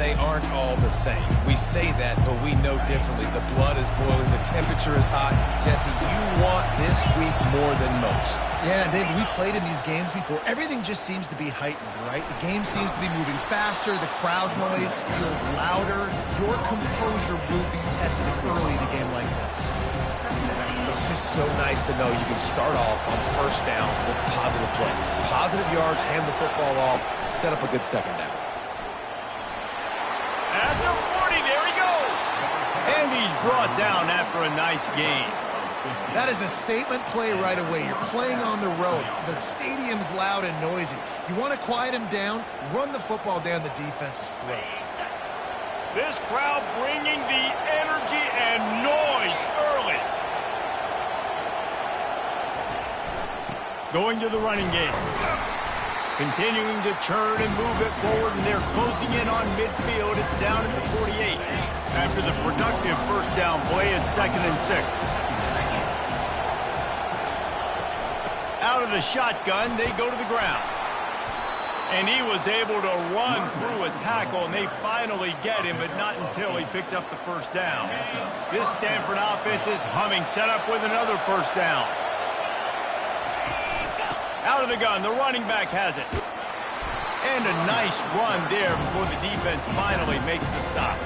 they aren't all the same. We say that, but we know differently. The blood is boiling. The temperature is hot. Jesse, you want this week more than most. Yeah, David, we played in these games before. Everything just seems to be heightened, right? The game seems to be moving faster. The crowd noise feels louder. Your composure will be tested early in a game like this. It's just so nice to know you can start off on first down with positive plays. Positive yards, hand the football off, set up a good second down. At the 40, there he goes. And he's brought down after a nice gain. That is a statement play right away. You're playing on the road. The stadium's loud and noisy. You want to quiet him down, run the football down the defense's throat. This crowd bringing the energy and noise early. Going to the running game. Continuing to churn and move it forward, and they're closing in on midfield. It's down at the 48. After the productive first down play, it's 2nd and 6. Out of the shotgun, they go to the ground. And he was able to run through a tackle, and they finally get him, but not until he picks up the first down. This Stanford offense is humming, set up with another first down. Out of the gun, the running back has it. And a nice run there before the defense finally makes the stop.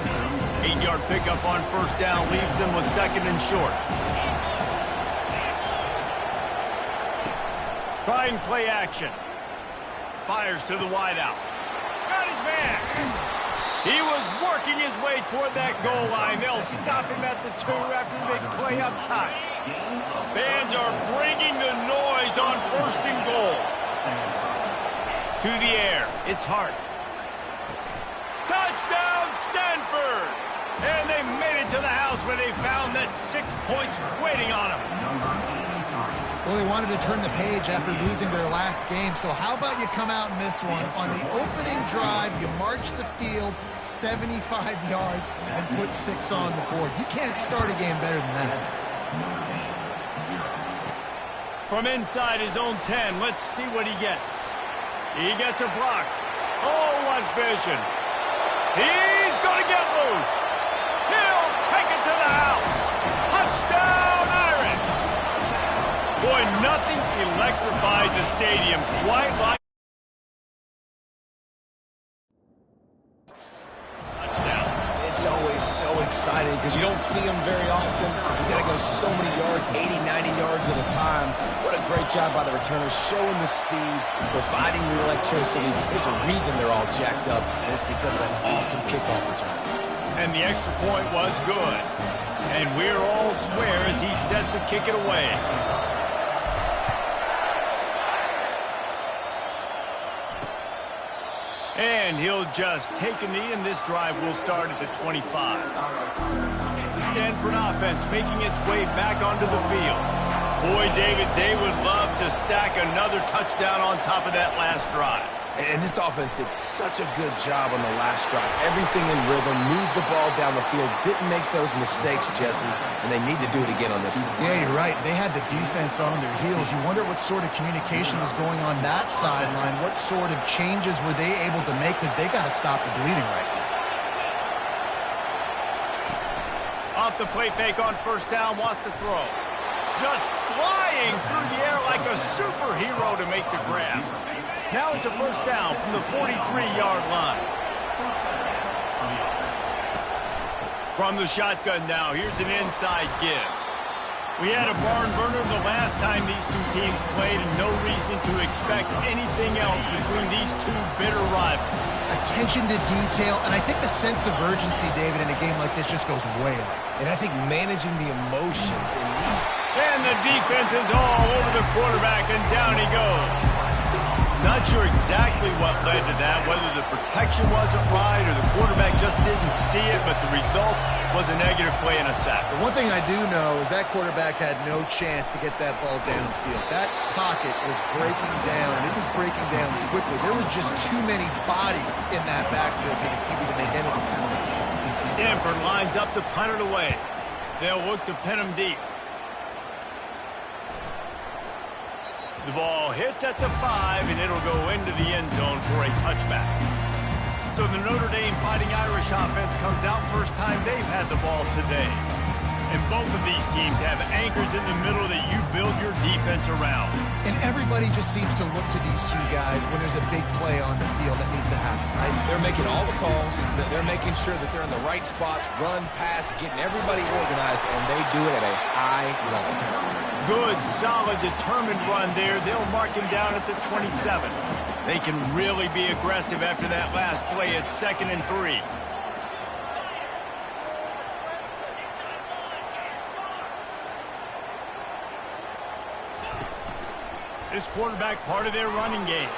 8-yard pickup on first down leaves them with 2nd and short. Trying play action. Fires to the wideout. Got his man. He was working his way toward that goal line. They'll stop him at the 2 after the big play up top. Fans are bringing the noise on 1st and goal. To the air. It's Hart. Touchdown, Stanford! And they made it to the house where they found that 6 points waiting on them. Well, they wanted to turn the page after losing their last game, so how about you come out in this one? On the opening drive, you march the field 75 yards and put 6 on the board. You can't start a game better than that. From inside his own 10, let's see what he gets. He gets a block. Oh, what vision. He's going to get loose. He'll take it to the house. Touchdown, Iron. Boy, nothing electrifies a stadium quite like touchdown. It's always so exciting because you don't see them very often. You got to go so many yards, 80, 90 yards at a time. What a great job by the returners, showing the speed, providing the electricity. There's a reason they're all jacked up, and it's because of that awesome kickoff return. And the extra point was good. And we're all square as he's set to kick it away. And he'll just take a knee, and this drive will start at the 25. The Stanford offense making its way back onto the field. Boy, David, they would love to stack another touchdown on top of that last drive. And this offense did such a good job on the last drive. Everything in rhythm, moved the ball down the field, didn't make those mistakes, Jesse, and they need to do it again on this one. Yeah, you're right. They had the defense on their heels. You wonder what sort of communication was going on that sideline. What sort of changes were they able to make, because they got to stop the bleeding right now. Off the play fake on first down, wants to throw. Just flying through the air like a superhero to make the grab. Now it's a first down from the 43-yard line. From the shotgun now, here's an inside give. We had a barn burner the last time these two teams played, and no reason to expect anything else between these two bitter rivals. Attention to detail, and I think the sense of urgency, David, in a game like this just goes way up. And I think managing the emotions in these... And the defense is all over the quarterback, and down he goes. Not sure exactly what led to that, whether the protection wasn't right or the quarterback just didn't see it, but the result was a negative play and a sack. The one thing I do know is that quarterback had no chance to get that ball downfield. That pocket was breaking down, and it was breaking down quickly. There were just too many bodies in that backfield for the QB to make anything happen. Stanford lines up to punt it away. They'll look to pin him deep. The ball hits at the 5, and it'll go into the end zone for a touchback. So the Notre Dame Fighting Irish offense comes out first time they've had the ball today. And both of these teams have anchors in the middle that you build your defense around. And everybody just seems to look to these two guys when there's a big play on the field that needs to happen, right? They're making all the calls. They're making sure that they're in the right spots, run, pass, getting everybody organized, and they do it at a high level. Good, solid, determined run there. They'll mark him down at the 27. They can really be aggressive after that last play at 2nd and 3. This quarterback part of their running game.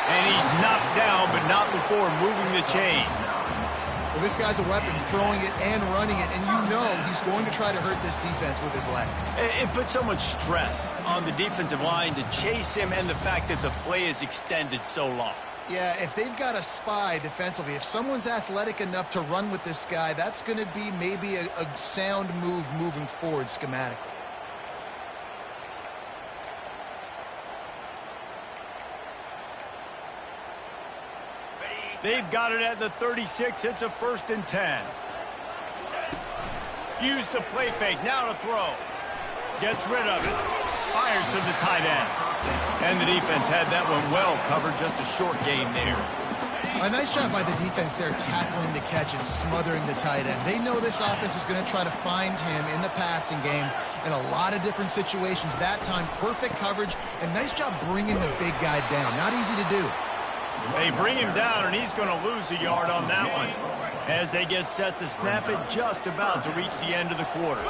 And he's knocked down, but not before moving the chains. Well, this guy's a weapon, throwing it and running it, and you know he's going to try to hurt this defense with his legs. It puts so much stress on the defensive line to chase him and the fact that the play is extended so long. Yeah, if they've got a spy defensively, if someone's athletic enough to run with this guy, that's going to be maybe a sound move moving forward schematically. They've got it at the 36. It's a 1st and 10. Use the play fake. Now to throw. Gets rid of it. Fires to the tight end. And the defense had that one well covered. Just a short game there. A nice job by the defense there, tackling the catch and smothering the tight end. They know this offense is going to try to find him in the passing game in a lot of different situations. That time, perfect coverage, and nice job bringing the big guy down. Not easy to do. They bring him down, and he's going to lose a yard on that one as they get set to snap it, just about to reach the end of the quarter.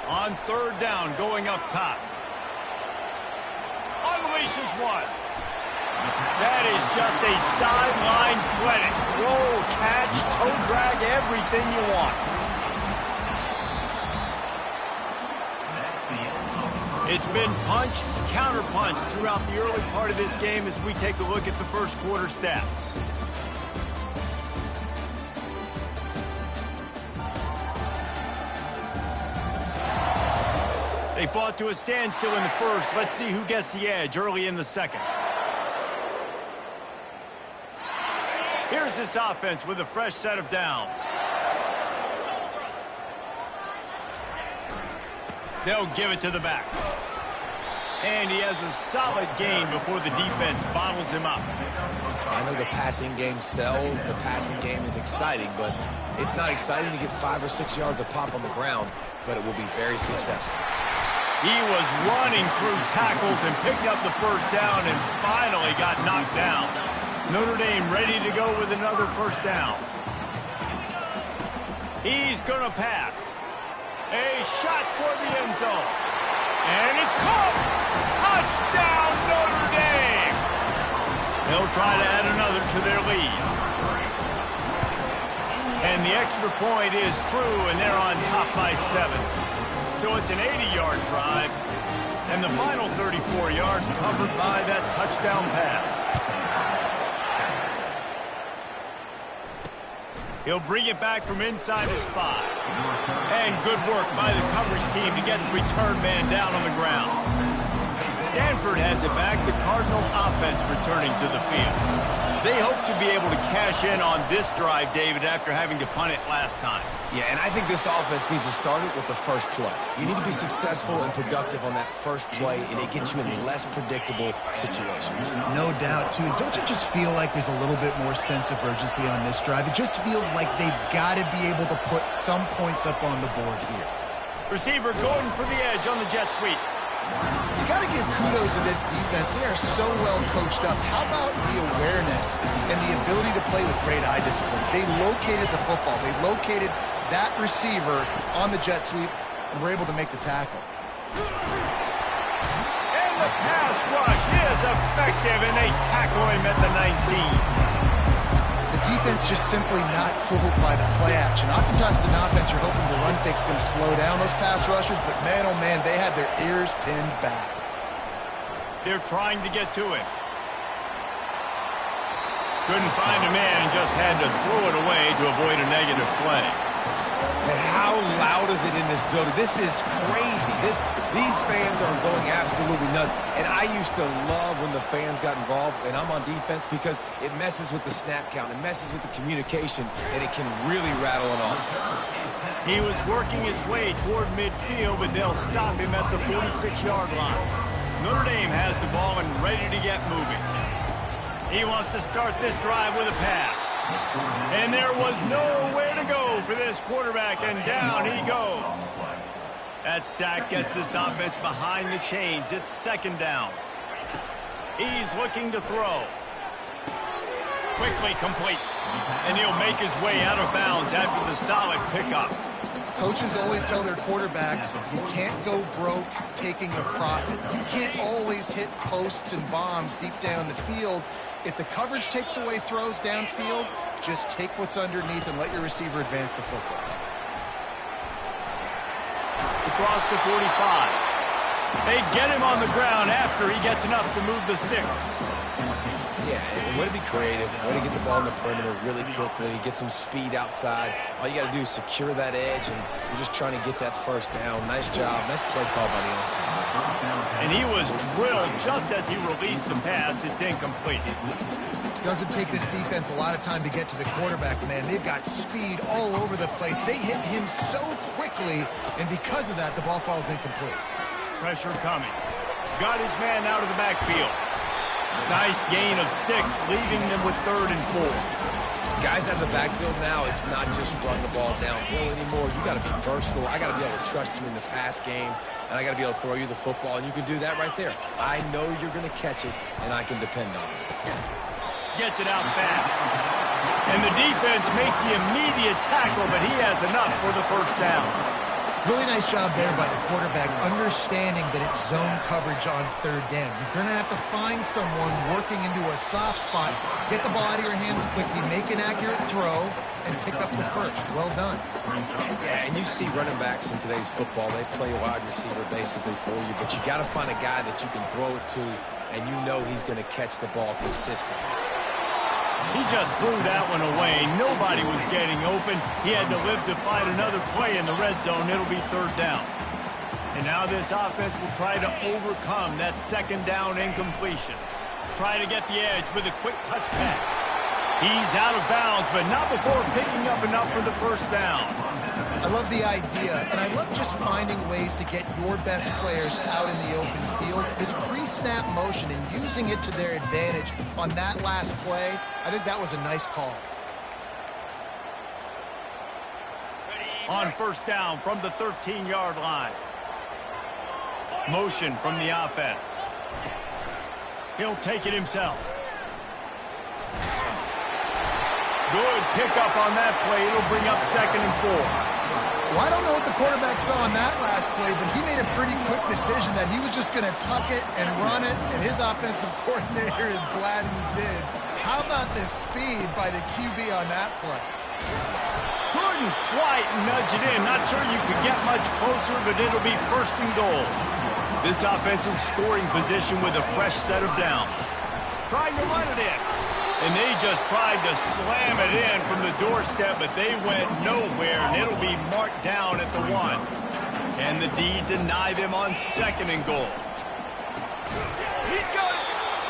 On 3rd down, going up top. Unleashes one. That is just a sideline clinic. Roll, catch, toe drag, everything you want. It's been punch, counter-punch throughout the early part of this game as we take a look at the first quarter stats. They fought to a standstill in the first. Let's see who gets the edge early in the second. Here's this offense with a fresh set of downs. They'll give it to the back. And he has a solid gain before the defense bottles him up. I know the passing game sells, the passing game is exciting, but it's not exciting to get 5 or 6 yards of pop on the ground, but it will be very successful. He was running through tackles and picked up the first down and finally got knocked down. Notre Dame ready to go with another first down. He's going to pass. A shot toward the end zone. And it's caught. Touchdown, Notre Dame. They'll try to add another to their lead. And the extra point is true, and they're on top by 7. So it's an 80-yard drive. And the final 34 yards covered by that touchdown pass. He'll bring it back from inside his 5. And good work by the coverage team to get the return man down on the ground. Stanford has it back, the Cardinal offense returning to the field. They hope to be able to cash in on this drive, David, after having to punt it last time. Yeah, and I think this offense needs to start it with the first play. You need to be successful and productive on that first play, and it gets you in less predictable situations. No doubt, too. Don't you just feel like there's a little bit more sense of urgency on this drive? It just feels like they've got to be able to put some points up on the board here. Receiver going for the edge on the jet sweep. You got to give kudos to this defense. They are so well coached up. How about the awareness and the ability to play with great eye discipline? They located the football. They located that receiver on the jet sweep and were able to make the tackle. And the pass rush is effective, and they tackle him at the 19. The defense just simply not fooled by the play action. Oftentimes in offense, you're hoping the run fake's going to slow down those pass rushers, but man, oh man, they had their ears pinned back. They're trying to get to him. Couldn't find a man and just had to throw it away to avoid a negative play. And how loud is it in this building? This is crazy. These fans are going absolutely nuts. And I used to love when the fans got involved, and I'm on defense, because it messes with the snap count, it messes with the communication, and it can really rattle an offense. He was working his way toward midfield, but they'll stop him at the 46-yard line. Notre Dame has the ball and ready to get moving. He wants to start this drive with a pass. And there was nowhere to go for this quarterback, and down he goes. That sack gets this offense behind the chains. It's second down. He's looking to throw. Quickly complete. And he'll make his way out of bounds after the solid pickup. Coaches always tell their quarterbacks, you can't go broke taking a profit. You can't always hit posts and bombs deep down the field. If the coverage takes away throws downfield, just take what's underneath and let your receiver advance the football. Across the 45. They get him on the ground after he gets enough to move the sticks. Yeah, and way to be creative, way to get the ball in the perimeter really quickly, get some speed outside. All you got to do is secure that edge, and you're just trying to get that first down. Nice job. Nice play call by the offense. And he was drilled just as he released the pass. It's incomplete. Doesn't take this defense a lot of time to get to the quarterback, man. They've got speed all over the place. They hit him so quickly, and because of that, the ball falls incomplete. Pressure coming. Got his man out of the backfield. Nice gain of 6, leaving them with 3rd and 4. Guys out of the backfield now, it's not just run the ball downhill anymore. You got to be versatile. I got to be able to trust you in the pass game, and I got to be able to throw you the football, and you can do that right there. I know you're going to catch it, and I can depend on it. Gets it out fast. And the defense makes the immediate tackle, but he has enough for the first down. Really nice job there by the quarterback, understanding that it's zone coverage on 3rd down. You're going to have to find someone working into a soft spot, get the ball out of your hands quickly, make an accurate throw, and pick up the first. Well done. Yeah, and you see running backs in today's football, they play wide receiver basically for you, but you got to find a guy that you can throw it to, and you know he's going to catch the ball consistently. He just threw that one away. Nobody was getting open. He had to live to fight another play in the red zone. It'll be 3rd down. And now this offense will try to overcome that 2nd down incompletion. Try to get the edge with a quick touch pass. He's out of bounds, but not before picking up enough for the first down. I love the idea, and I love just finding ways to get your best players out in the open field. This pre-snap motion and using it to their advantage on that last play, I think that was a nice call. On first down from the 13-yard line. Motion from the offense. He'll take it himself. Good pickup on that play. It'll bring up 2nd and 4. Well, I don't know what the quarterback saw on that last play, but he made a pretty quick decision that he was just going to tuck it and run it, and his offensive coordinator is glad he did. How about the speed by the QB on that play? Couldn't quite nudge it in. Not sure you could get much closer, but it'll be 1st and goal. This offensive scoring position with a fresh set of downs. Trying to run it in. And they just tried to slam it in from the doorstep, but they went nowhere, and it'll be marked down at the 1. Can the D deny them on 2nd and goal? He's got it.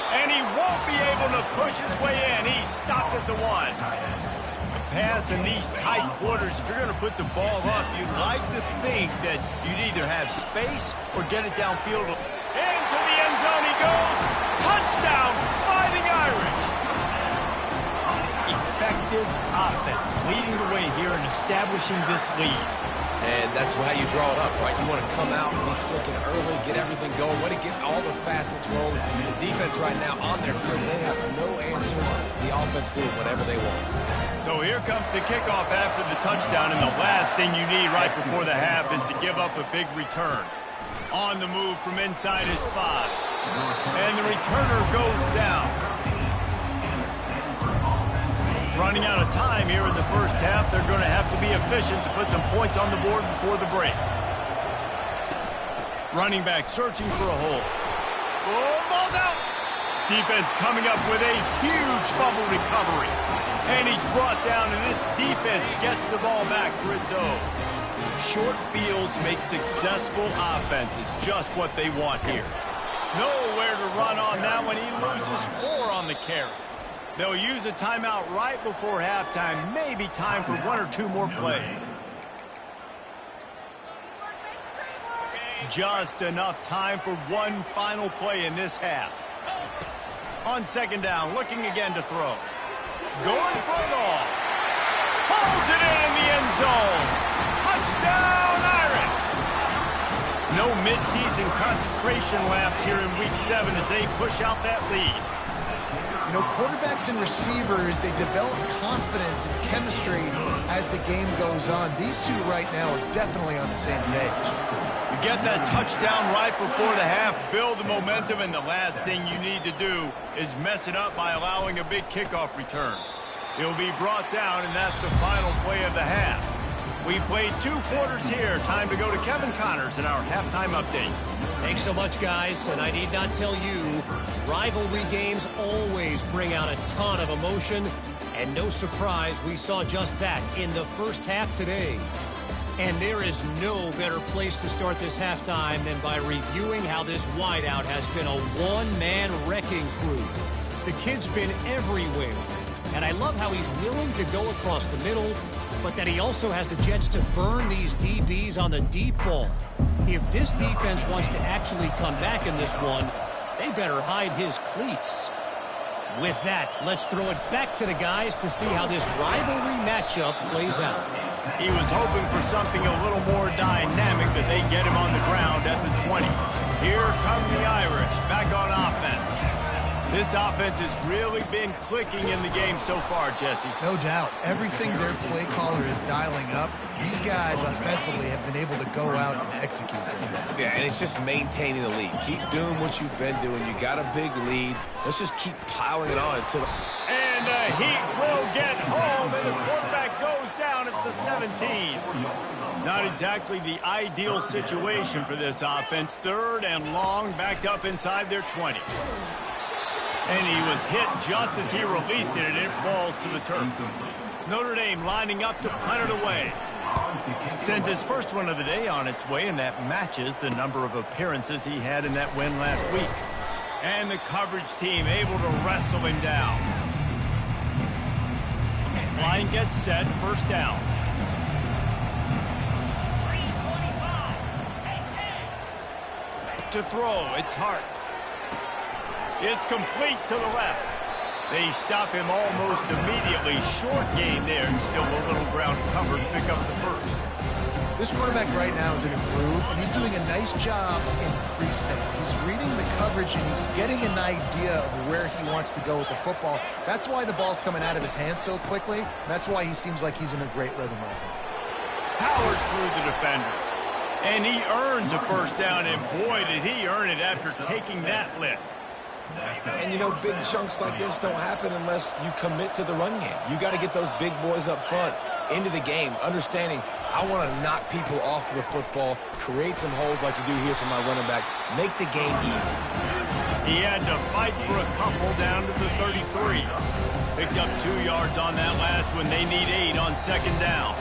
And he won't be able to push his way in. He's stopped at the 1. A pass in these tight quarters, if you're going to put the ball up, you'd like to think that you'd either have space or get it downfield. Into the end zone he goes. Touchdown, Fighting Irish. Effective offense, leading the way here and establishing this lead. And that's how you draw it up, right? You want to come out and be clicking early, get everything going, want to get all the facets rolling. The defense right now on their heels, they have no answers. The offense doing whatever they want. So here comes the kickoff after the touchdown, and the last thing you need right before the half is to give up a big return. On the move from inside his 5. And the returner goes down. Running out of time here in the first half. They're going to have to be efficient to put some points on the board before the break. Running back searching for a hole. Oh, ball's out. defense coming up with a huge fumble recovery. And he's brought down, and this defense gets the ball back for its own. Short fields make successful offenses just what they want here. Nowhere to run on that one. He loses 4 on the carry. They'll use a timeout right before halftime. Maybe time for 1 or 2 more plays. Just enough time for one final play in this half. On second down, looking again to throw. Going for it all. Pulls it in the end zone. Touchdown, Irish. No midseason concentration laps here in Week 7 as they push out that lead. You know, quarterbacks and receivers, they develop confidence and chemistry as the game goes on. These two right now are definitely on the same page. You get that touchdown right before the half, build the momentum, and the last thing you need to do is mess it up by allowing a big kickoff return. He'll be brought down, and that's the final play of the half. We've played 2 quarters here. Time to go to Kevin Connors in our halftime update. Thanks so much, guys, and I need not tell you, rivalry games always bring out a ton of emotion, and no surprise, we saw just that in the first half today. And there is no better place to start this halftime than by reviewing how this wideout has been a one-man wrecking crew. The kid's been everywhere, and I love how he's willing to go across the middle, but that he also has the jets to burn these DBs on the deep ball. If this defense wants to actually come back in this one, they better hide his cleats. With that, let's throw it back to the guys to see how this rivalry matchup plays out. He was hoping for something a little more dynamic, but they get him on the ground at the 20. Here come the Irish back on offense. This offense has really been clicking in the game so far, Jesse. No doubt. Everything their play caller is dialing up, these guys offensively have been able to go out and execute. Yeah, and it's just maintaining the lead. Keep doing what you've been doing. You got a big lead. Let's just keep piling it on until... And the Heat will get home, and the quarterback goes down at the 17. Not exactly the ideal situation for this offense. 3rd and long, backed up inside their 20. And he was hit just as he released it, and it falls to the turf. Notre Dame lining up to punt it away. Sends his first one of the day on its way, and that matches the number of appearances he had in that win last week. And the coverage team able to wrestle him down. Line gets set, first down. To throw, it's Hart. It's complete to the left. They stop him almost immediately. Short gain there, and still a little ground cover to pick up the first. This quarterback right now is in a groove, and he's doing a nice job in pre-snap. He's reading the coverage, and he's getting an idea of where he wants to go with the football. That's why the ball's coming out of his hands so quickly. That's why he seems like he's in a great rhythm right now. Powers through the defender. And he earns a first down, and boy, did he earn it after taking that lick. And, you know, big chunks like this don't happen unless you commit to the run game. You got to get those big boys up front into the game, understanding I want to knock people off the football, create some holes like you do here for my running back, make the game easy. He had to fight for a couple down to the 33. Picked up 2 yards on that last one. They need 8 on second down.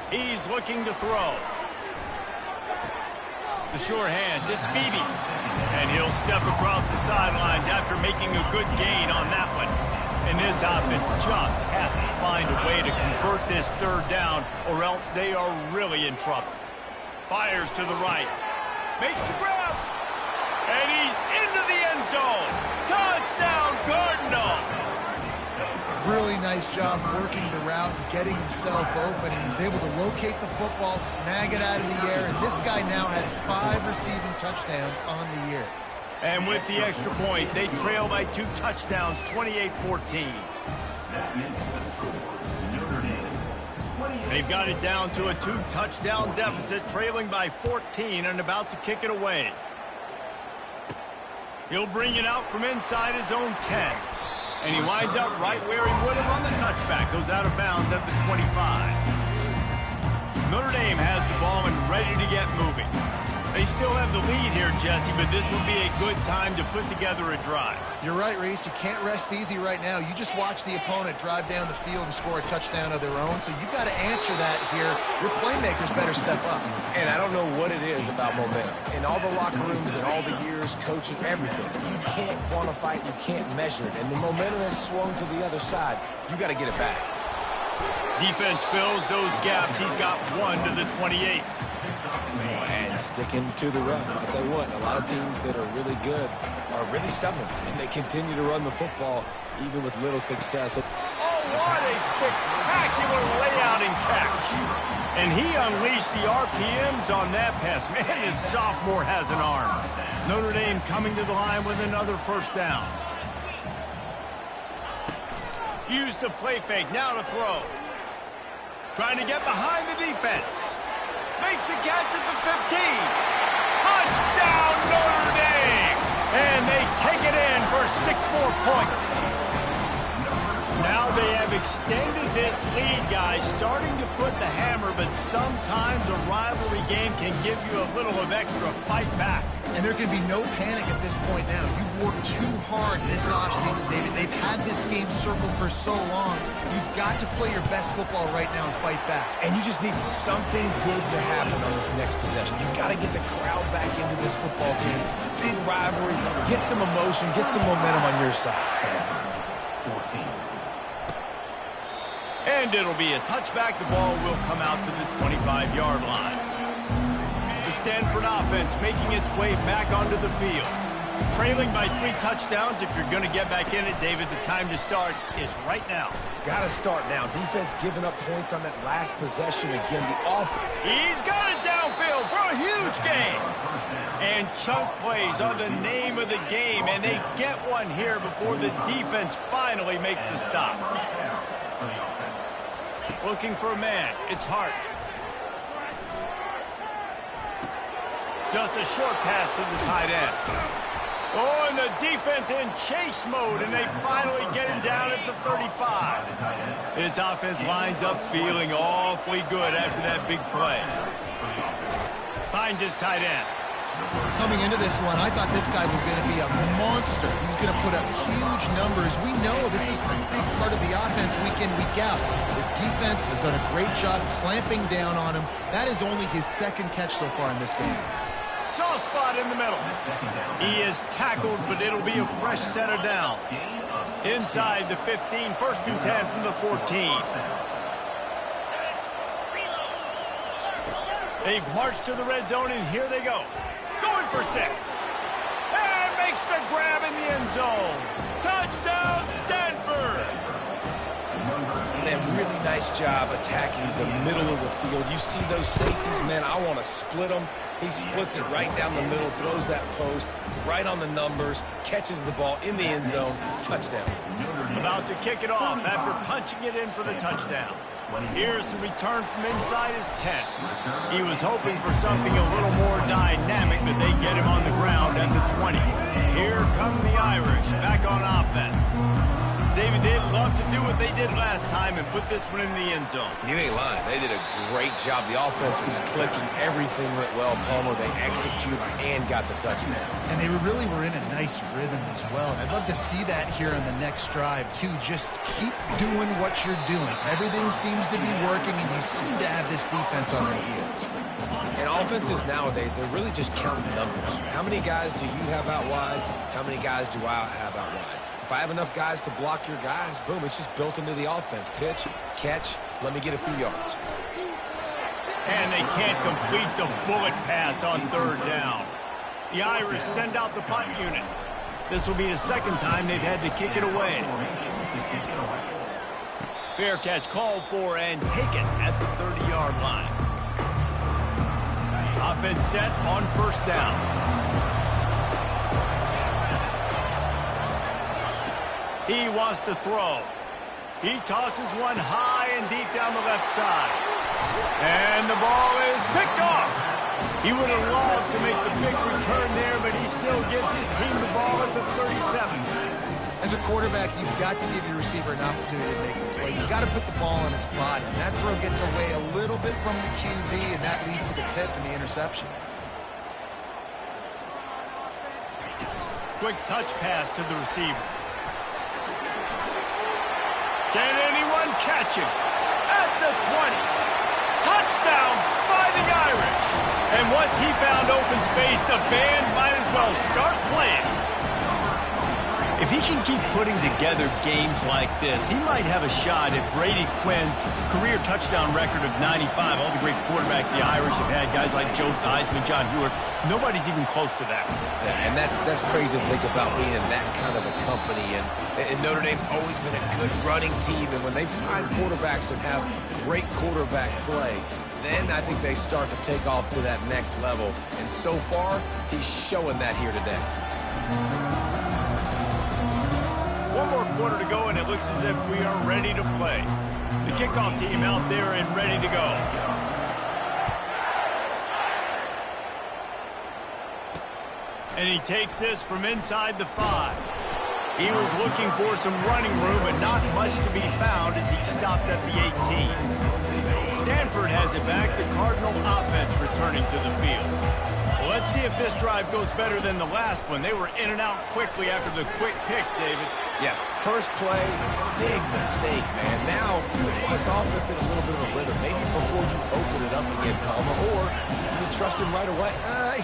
He's looking to throw. The sure hands, it's Beebe. And he'll step across the sidelines after making a good gain on that one. And this offense just has to find a way to convert this 3rd down, or else they are really in trouble. Fires to the right. Makes the grab. And he's into the end zone. Touchdown, Cardinal. Really nice job working the route and getting himself open. He was able to locate the football, snag it out of the air, and this guy now has 5 receiving touchdowns on the year. And with the extra point, they trail by 2 touchdowns, 28-14. They've got it down to a 2-touchdown deficit, trailing by 14 and about to kick it away. He'll bring it out from inside his own 10. And he winds up right where he would have on the touchback. Goes out of bounds at the 25. Notre Dame has the ball and ready to get moving. They still have the lead here, Jesse, but this would be a good time to put together a drive. You're right, Reese. You can't rest easy right now. You just watch the opponent drive down the field and score a touchdown of their own, so you've got to answer that here. Your playmakers better step up. And I don't know what it is about momentum. In all the locker rooms and all the years, coaching, everything, you can't quantify it, you can't measure it. And the momentum has swung to the other side. You got to get it back. Defense fills those gaps. He's got 1 to the 28. And sticking to the run. I'll tell you what, a lot of teams that are really good are really stubborn, and they continue to run the football even with little success. Oh, what a spectacular layout and catch. And he unleashed the RPMs on that pass. Man, this sophomore has an arm. Notre Dame coming to the line with another first down. Use the play fake, now to throw. Trying to get behind the defense. Makes a catch at the 15. Touchdown, Notre Dame! And they take it in for 6 more points. Now they have extended this lead, guys, starting to put the hammer, but sometimes a rivalry game can give you a little of extra fight back. And there can be no panic at this point now. You've worked too hard this offseason, David. They've had this game circled for so long. You've got to play your best football right now and fight back. And you just need something good to happen on this next possession. You got to get the crowd back into this football game. Big rivalry. Get some emotion. Get some momentum on your side. 14. And it'll be a touchback. The ball will come out to the 25-yard line. The Stanford offense making its way back onto the field. Trailing by 3 touchdowns. If you're going to get back in it, David, the time to start is right now. Got to start now. Defense giving up points on that last possession again. The offense. He's got it downfield for a huge gain. And chunk plays are the name of the game, and they get one here before the defense finally makes the stop. Looking for a man. It's Hart. Just a short pass to the tight end. Oh, and the defense in chase mode, and they finally get him down at the 35. This offense lines up feeling awfully good after that big play. Finds his tight end. Coming into this one, I thought this guy was going to be a monster. He was going to put up huge numbers. We know this is a big part of the offense week in, week out. The defense has done a great job clamping down on him. That is only his 2nd catch so far in this game. Soft spot in the middle. He is tackled, but it'll be a fresh set of downs. Inside the 15, 1st and 10 from the 14. They've marched to the red zone, and here they go. Going for 6. And makes the grab in the end zone. Touchdown, Stanford! Man, really nice job attacking the middle of the field. You see those safeties, man, I want to split them. He splits it right down the middle, throws that post, right on the numbers, catches the ball in the end zone, touchdown. About to kick it off after punching it in for the touchdown. Here's the return from inside his 10. He was hoping for something a little more dynamic, but they get him on the ground at the 20. Here come the Irish back on offense. David, they'd love to do what they did last time and put this one in the end zone. You ain't lying. They did a great job. The offense was clicking. Everything went well. Palmer, they executed and got the touchdown. And they really were in a nice rhythm as well. And I'd love to see that here on the next drive, too. Just keep doing what you're doing. Everything seems to be working, and you seem to have this defense on their heels. And offenses nowadays, they're really just counting numbers. How many guys do you have out wide? How many guys do I have out wide? If I have enough guys to block your guys, boom, it's just built into the offense. Pitch, catch, let me get a few yards. And they can't complete the bullet pass on 3rd down. The Irish send out the punt unit. This will be the 2nd time they've had to kick it away. Fair catch called for and taken at the 30-yard line. Offense set on 1st down. He wants to throw. He tosses one high and deep down the left side. And the ball is picked off. He would have loved to make the big return there, but he still gives his team the ball at the 37. As a quarterback, you've got to give your receiver an opportunity to make a play. You've got to put the ball on his body. And that throw gets away a little bit from the QB, and that leads to the tip and the interception. quick touch pass to the receiver. Can anyone catch him? At the 20. Touchdown, Fighting Irish. And once he found open space, the band might as well start playing. If he can keep putting together games like this, he might have a shot at Brady Quinn's career touchdown record of 95. All the great quarterbacks the Irish have had, guys like Joe Theismann, John Hewitt, nobody's even close to that. Yeah, and that's crazy to think about being in that kind of a company. And Notre Dame's always been a good running team. And when they find quarterbacks and have great quarterback play, then I think they start to take off to that next level. And so far, he's showing that here today. One more quarter to go, and it looks as if we are ready to play. The kickoff team out there and ready to go. And he takes this from inside the 5. He was looking for some running room, and not much to be found as he stopped at the 18. Stanford has it back, the Cardinal offense returning to the field. Well, let's see if this drive goes better than the last one. They were in and out quickly after the quick pick, David. Yeah, first play, big mistake, man. Now, let's get this offense in a little bit of a rhythm. Maybe before you open it up again, Palmer, or do you trust him right away?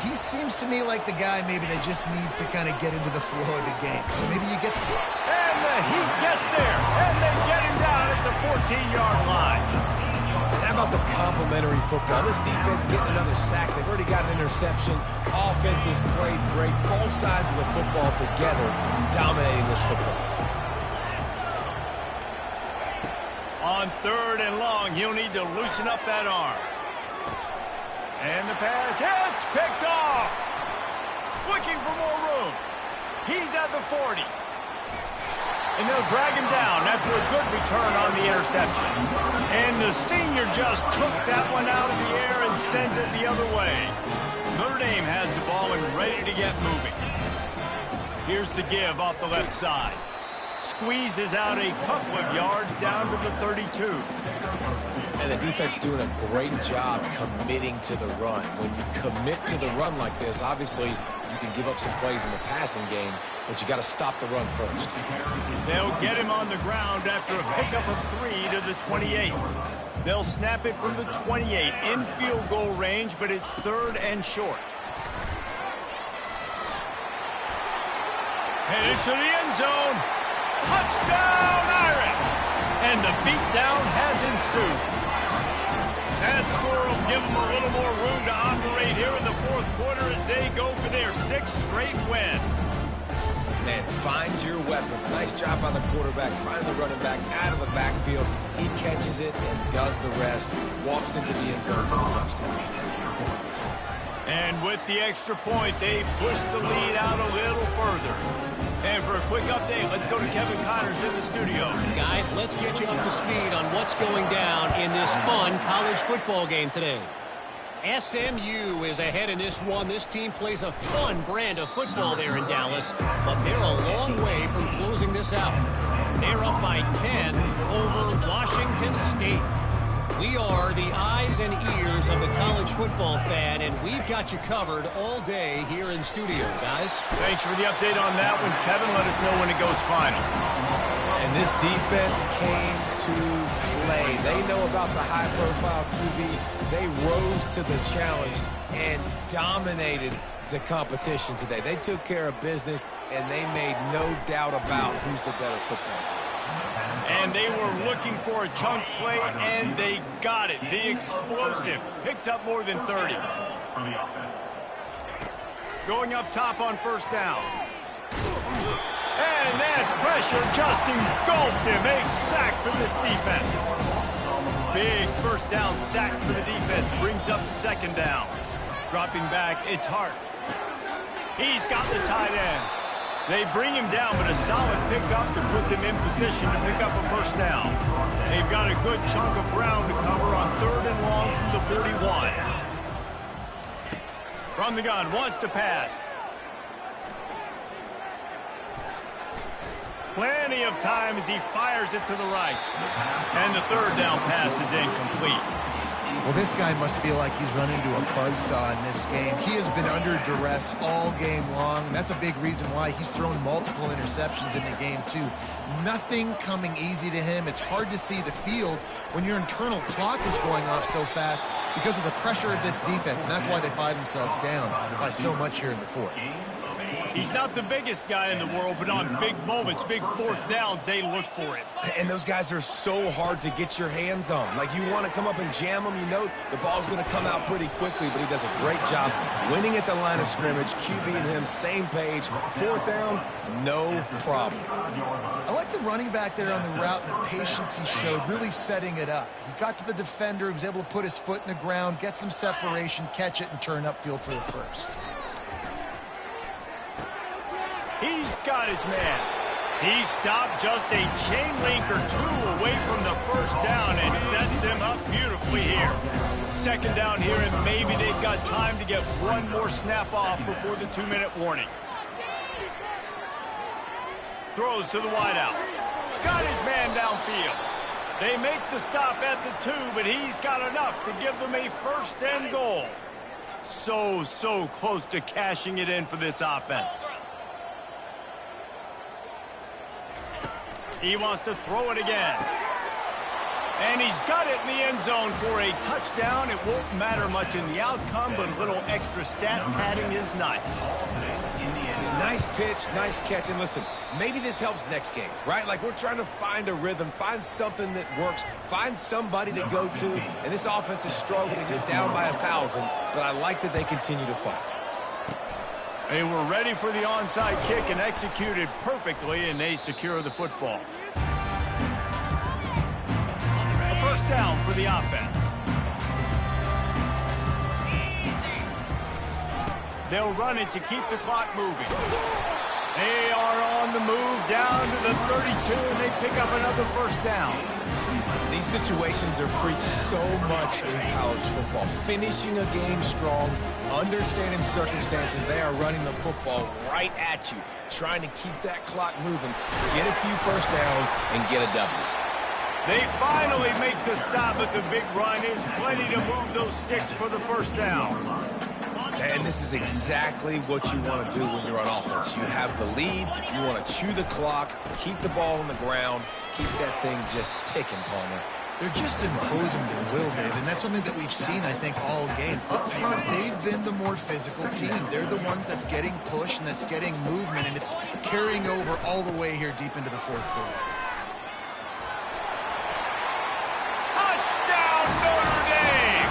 He seems to me like the guy maybe that just needs to kind of get into the flow of the game. So maybe you get... And the Heat gets there, and they get him down at the 14-yard line. How about the complimentary football? This defense getting another sack. They've already got an interception. Offense has played great. Both sides of the football together dominating this football. On 3rd and long, he'll need to loosen up that arm. And the pass hits, picked off. Looking for more room. He's at the 40. And they'll drag him down after a good return on the interception. And the senior just took that one out of the air and sends it the other way. Notre Dame has the ball and ready to get moving. Here's the give off the left side. Squeezes out a couple of yards down to the 32. And the defense doing a great job committing to the run. When you commit to the run like this, obviously you can give up some plays in the passing game, but you got to stop the run first. They'll get him on the ground after a pickup of 3 to the 28. They'll snap it from the 28 in field goal range, but it's 3rd and short. Headed to the end zone. Touchdown, Irish! And the beatdown has ensued. That score will give them a little more room to operate here in the 4th quarter as they go for their 6th straight win. Man, find your weapons. Nice job by the quarterback. Find the running back out of the backfield. He catches it and does the rest. Walks into the end zone for the touchdown. And with the extra point, they push the lead out a little further. And for a quick update, let's go to Kevin Connors in the studio. Guys, let's get you up to speed on what's going down in this fun college football game today. SMU is ahead in this one. This team plays a fun brand of football there in Dallas, but they're a long way from closing this out. They're up by 10 over Washington State. We are the eyes and ears of the college football fan, and we've got you covered all day here in studio, guys. Thanks for the update on that one, Kevin. Let us know when it goes final. And this defense came to play. They know about the high-profile QB. They rose to the challenge and dominated the competition today. They took care of business, and they made no doubt about who's the better football team. And they were looking for a chunk play, and they got it. The explosive picks up more than 30. Going up top on 1st down. And that pressure just engulfed him. A sack for this defense. Big 1st down sack for the defense. Brings up 2nd down. Dropping back, it's Hart. He's got the tight end. They bring him down, but a solid pickup to put them in position to pick up a 1st down. They've got a good chunk of ground to cover on 3rd and long from the 41. From the gun, wants to pass. Plenty of time as he fires it to the right. And the 3rd down pass is incomplete. Well, this guy must feel like he's run into a buzzsaw in this game. He has been under duress all game long, and that's a big reason why he's thrown multiple interceptions in the game, too. Nothing coming easy to him. It's hard to see the field when your internal clock is going off so fast because of the pressure of this defense, and that's why they find themselves down by so much here in the fourth. He's not the biggest guy in the world, but on big moments, big fourth downs, they look for it. And those guys are so hard to get your hands on. Like, you want to come up and jam them, you know the ball's going to come out pretty quickly, but he does a great job winning at the line of scrimmage. QB and him, same page. Fourth down, no problem. I like the running back there on the route and the patience he showed, really setting it up. He got to the defender, he was able to put his foot in the ground, get some separation, catch it, and turn upfield for the first. He's got his man. He stopped just a chain link or two away from the first down and sets them up beautifully here. Second down here, and maybe they've got time to get one more snap off before the 2-minute warning. Throws to the wideout. Got his man downfield. They make the stop at the 2, but he's got enough to give them a first and goal. So close to cashing it in for this offense. He wants to throw it again. And he's got it in the end zone for a touchdown. It won't matter much in the outcome, but a little extra stat padding is nice. Nice pitch, nice catch. And listen, maybe this helps next game, right? Like, we're trying to find a rhythm, find something that works, find somebody to go to. And this offense is struggling, down by 1,000, but I like that they continue to fight. They were ready for the onside kick and executed perfectly, and they secure the football. A first down for the offense. They'll run it to keep the clock moving. They are on the move down to the 32, and they pick up another first down. These situations are preached so much in college football. Finishing a game strong, understanding circumstances. They are running the football right at you, trying to keep that clock moving, get a few first downs, and get a W. They finally make the stop, but the big run is plenty to move those sticks for the first down. And this is exactly what you want to do when you're on offense. You have the lead, you want to chew the clock, keep the ball on the ground, keep that thing just ticking, Palmer. They're just imposing their will, Dave, and that's something that we've seen, I think, all game. Up front, they've been the more physical team. They're the ones that's getting pushed and that's getting movement, and it's carrying over all the way here deep into the fourth quarter. Touchdown, Notre Dame!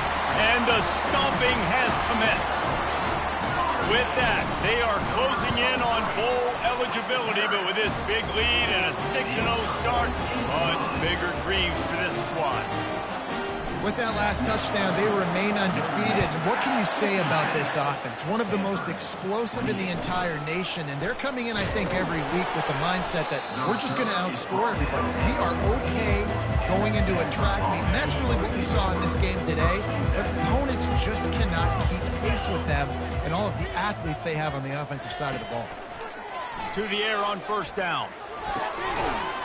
And the stomping has commenced. With that, they are closing in on bowl eligibility, but with this big lead and a 6-0 start, it's bigger dreams for this squad. With that last touchdown, they remain undefeated. And what can you say about this offense? One of the most explosive in the entire nation, and they're coming in, I think, every week with the mindset that we're just going to outscore everybody. We are okay going into a track meet, and that's really what we saw in this game today. But opponents just cannot keep pace with them and all of the athletes they have on the offensive side of the ball. To the air on first down.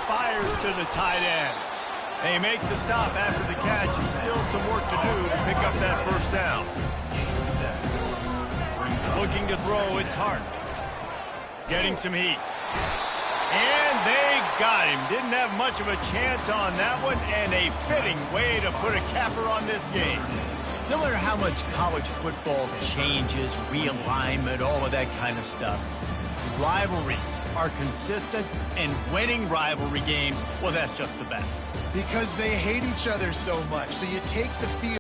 Fires to the tight end. They make the stop after the catch, and still some work to do to pick up that first down. Looking to throw, it's Hart. Getting some heat. And they got him. Didn't have much of a chance on that one, and a fitting way to put a capper on this game. No matter how much college football changes, realignment, all of that kind of stuff, rivalries are consistent, and winning rivalry games, well, that's just the best. Because they hate each other so much. So you take the field.